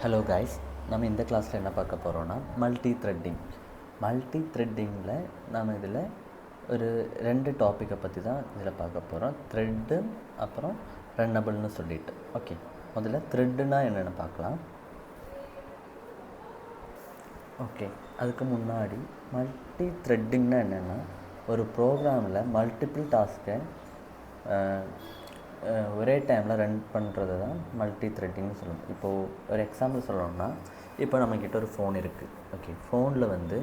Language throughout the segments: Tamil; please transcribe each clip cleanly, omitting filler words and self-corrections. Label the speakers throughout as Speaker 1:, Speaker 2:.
Speaker 1: ஹலோ கைஸ், நம்ம இந்த கிளாஸில் என்ன பார்க்க போகிறோன்னா மல்டி த்ரெட்டிங்கில் நாம் இதில் ஒரு 2 டாப்பிக்கை பற்றி தான் இதில் பார்க்க போகிறோம். த்ரெட்டு அப்புறம் ரன்னபிள்னு சொல்லிட்டு. ஓகே, முதல்ல த்ரெட்டுனா என்னென்னு பார்க்கலாம். ஓகே, அதுக்கு முன்னாடி மல்டி த்ரெட்டிங்னா என்னென்னா, ஒரு ப்ரோக்ராமில் மல்டிபிள் டாஸ்க்கை ஒரே டைமில் ரன் பண்ணுறது தான் மல்டி த்ரெட்டிங்னு சொல்லணும். இப்போது ஒரு எக்ஸாம்பிள் சொல்லணும்னா, இப்போ நம்மக்கிட்ட ஒரு ஃபோன் இருக்குது. ஓகே, ஃபோனில் வந்து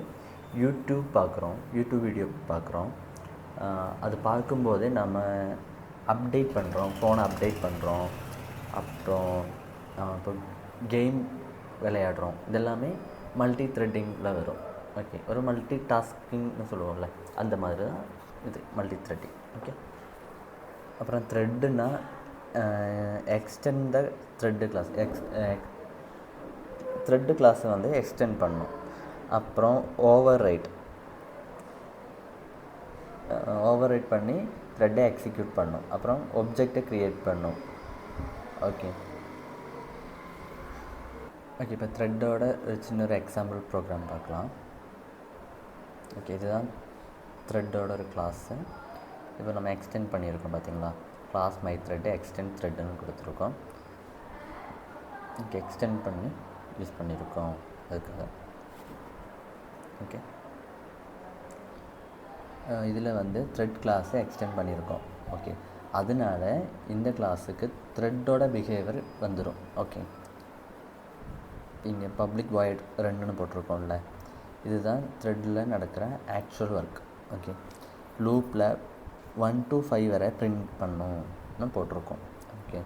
Speaker 1: யூடியூப் வீடியோ பார்க்குறோம். அது பார்க்கும்போதே நம்ம அப்டேட் பண்ணுறோம், ஃபோனை அப்டேட் பண்ணுறோம். அப்புறம் இப்போ கேம் விளையாடுறோம். இதெல்லாமே மல்டி த்ரெட்டிங்கில் வரும். ஓகே, ஒரு மல்டி டாஸ்கிங்னு சொல்லுவோம்ல, அந்த மாதிரி தான் இது மல்டி த்ரெட்டிங். ஓகே, அப்புறம் த்ரெட்டுனா extend the thread class. Thread கிளாஸை வந்து எக்ஸ்டெண்ட் பண்ணணும். அப்புறம் ஓவர் ரைட் பண்ணி த்ரெட்டை எக்ஸிக்யூட் பண்ணணும். அப்புறம் ஒப்ஜெக்டை க்ரியேட் பண்ணணும். ஓகே, இப்போ த்ரெட்டோட ஒரு சின்ன ஒரு எக்ஸாம்பிள் ப்ரோக்ராம் பார்க்கலாம். ஓகே, இதுதான் த்ரெட்டோட ஒரு கிளாஸு. இப்போ நம்ம எக்ஸ்டெண்ட் பண்ணியிருக்கோம் பார்த்தீங்களா, கிளாஸ் மை த்ரெட்டு எக்ஸ்டெண்ட் த்ரெட்டுன்னு கொடுத்துருக்கோம். ஓகே, எக்ஸ்டெண்ட் பண்ணி யூஸ் பண்ணியிருக்கோம் அதுக்காக. ஓகே, இதில் வந்து த்ரெட் கிளாஸை எக்ஸ்டெண்ட் பண்ணியிருக்கோம். ஓகே, அதனால இந்த கிளாஸுக்கு த்ரெட்டோட பிஹேவியர் வந்துடும். ஓகே, இங்கே பப்ளிக் வாய்ட் 2ன்னு போட்டிருக்கோம்ல, இதுதான் த்ரெட்டில் நடக்கிற ஆக்சுவல் ஒர்க். ஓகே, லூப்பில் 1 to 5 வரை பிரிண்ட் பண்ணணும்னு போட்டிருக்கோம். ஓகே,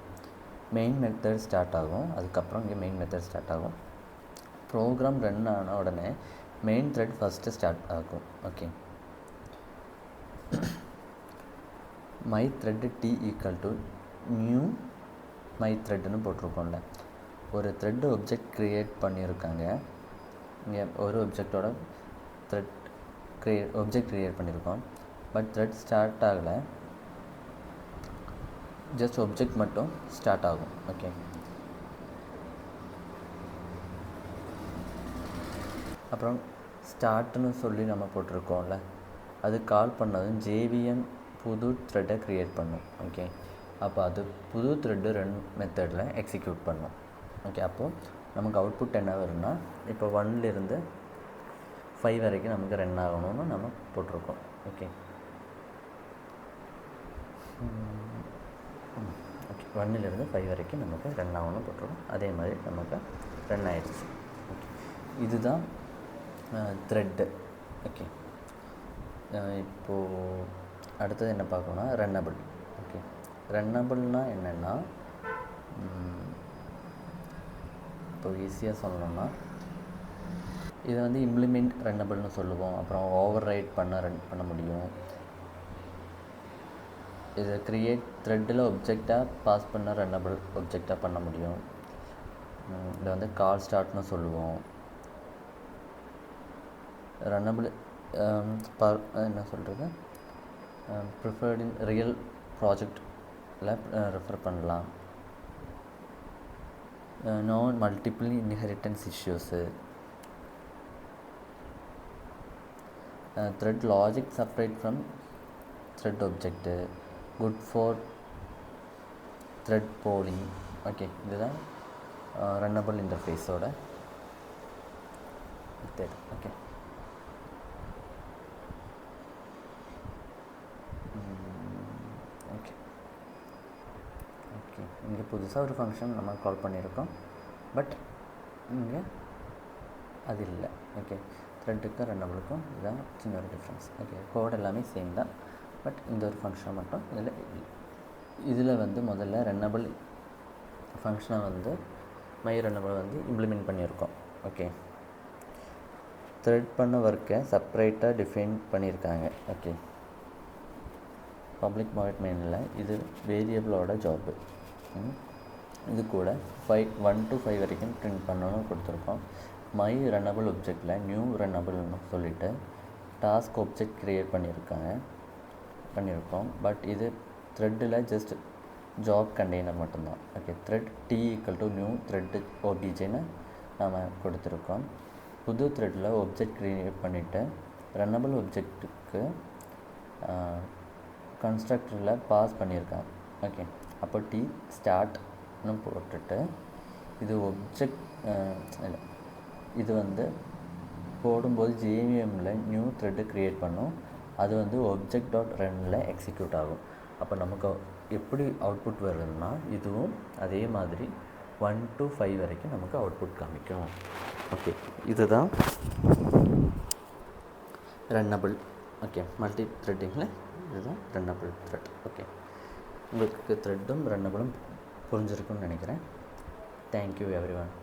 Speaker 1: மெயின் மெத்தட் ஸ்டார்ட் ஆகும். அதுக்கப்புறம் இங்கே மெயின் மெத்தட் ஸ்டார்ட் ஆகும். ப்ரோக்ராம் ரன் ஆன உடனே மெயின் த்ரெட் ஃபஸ்ட்டு ஸ்டார்ட் ஆகும். Okay, my thread T equal to new my த்ரெட்டுன்னு போட்டிருக்கோம்ல, ஒரு த்ரெட்டு ஒப்ஜெக்ட் க்ரியேட் பண்ணியிருக்காங்க. இங்கே ஒரு ஒப்ஜெக்டோட ஒப்ஜெக்ட் க்ரியேட் பண்ணியிருக்கோம். பட் த்ரெட் ஸ்டார்ட் ஆகலை, ஜஸ்ட் ஒப்ஜெக்ட் மட்டும் ஸ்டார்ட் ஆகும். ஓகே, அப்புறம் ஸ்டார்ட்னு சொல்லி நம்ம போட்டிருக்கோம்ல, அது கால் பண்ணதும் ஜேவிஎம் புது த்ரெட்டை க்ரியேட் பண்ணும். ஓகே, அப்போ அது புது த்ரெட்டு ரன் மெத்தடில் எக்ஸிக்யூட் பண்ணும். ஓகே, அப்போது நமக்கு அவுட்புட் என்ன வரும்னா, இப்போ 1லேருந்து 5 வரைக்கும் நமக்கு ரன் ஆகணும்னு நம்ம போட்டிருக்கோம். ஓகே, 1லேருந்து 5 வரைக்கும் நமக்கு ரன் ஆகணும்னு போட்டிருக்கோம். அதே மாதிரி நமக்கு ரன் ஆகிடுச்சு. ஓகே, இதுதான் த்ரெட்டு. ஓகே, இப்போது அடுத்தது என்ன பார்க்கணும்னா ரன்னபிள். ஓகே, ரன்னபிள்னால் என்னென்னா, இப்போ ஈஸியாக சொல்லணும்னா, இதை வந்து இம்ப்ளிமெண்ட் ரன்னபிள்னு சொல்லுவோம். அப்புறம் ஓவர் ரைட் ரன் பண்ண முடியும். இது க்ரியேட் த்ரெட்டில் ஒப்ஜெக்டாக பாஸ் பண்ண ரன்னபிள் ஒப்ஜெக்டாக பண்ண முடியும். இதை வந்து கால் ஸ்டார்ட்னு சொல்லுவோம். ரன்னபிள் என்ன சொல்கிறது, ப்ரிஃபர்ட் இன் ரியல் ப்ராஜெக்டில் ரெஃபர் பண்ணலாம். No multiple inheritance issues, thread logic separate from thread object, good for thread pooling. Okay, இதுதான் ரன்னபிள் இன்டர்ஃபேஸோட மெத்தட். ஓகே, ஓகே ஓகே இங்கே புதுசாக ஒரு ஃபங்க்ஷன் நம்ம கால் பண்ணியிருக்கோம். பட் இங்கே அது இல்லை. ஓகே, த்ரெட்டுக்கும் ரன்னபிளுக்கும் இதுதான் சின்ன ஒரு டிஃப்ரென்ஸ். ஓகே, கோட் எல்லாமே சேம் தான். பட் இந்த ஒரு ஃபங்க்ஷனை மட்டும் இதில் வந்து முதல்ல ரன்னபிள் ஃபங்க்ஷனை வந்து மை ரன்னபிள் வந்து இம்ப்ளிமெண்ட் பண்ணியிருக்கோம். ஓகே, த்ரெட் பண்ண ஒர்க்கை செப்பரேட்டாக டிஃபைன் பண்ணியிருக்காங்க. ஓகே, பப்ளிக் வாய்ட் மெயினில் இது வேரியபிளோட ஜாப்பு. இது கூட 1 to 5 வரைக்கும் பிரிண்ட் பண்ணணும்னு கொடுத்துருக்கோம். மை ரன்னபிள் ஒப்ஜெக்டில் நியூ ரன்னபிள்னு சொல்லிவிட்டு டாஸ்க் ஒப்ஜெக்ட் க்ரியேட் பண்ணியிருக்கோம். பட் இது த்ரெட்டில் ஜஸ்ட் ஜாப் கண்டெய்னர் மட்டும்தான். Okay, thread t = new thread OBJன்னு நாம் கொடுத்துருக்கோம். புது த்ரெட்டில் ஒப்ஜெக்ட் க்ரியேட் பண்ணிவிட்டு ரன்னபிள் ஒப்ஜெக்ட்டுக்கு கன்ஸ்ட்ரக்டரில் பாஸ் பண்ணியிருக்காங்க. ஓகே, அப்போ t ஸ்டார்ட்னு போட்டுட்டு இது ஒப்ஜெக்ட் இது வந்து போடும்போது JVMல நியூ த்ரெட்டு க்ரியேட் பண்ணும். அது வந்து object.runல எக்ஸிக்யூட் ஆகும். அப்போ நமக்கு எப்படி அவுட்புட் வருதுன்னா இதுவும் அதே மாதிரி 1 to 5 வரைக்கும் நமக்கு அவுட்புட் காமிக்கும். ஓகே, இதுதான் ரன்னபிள். ஓகே, மல்டி த்ரெட்டிங்கில் இதுதான் ரன்னபிள் த்ரெட். ஓகே, உங்களுக்கு த்ரெட்டும் ரன்னபிளும் புரிஞ்சிருக்குன்னு நினைக்கிறேன். Thank you everyone.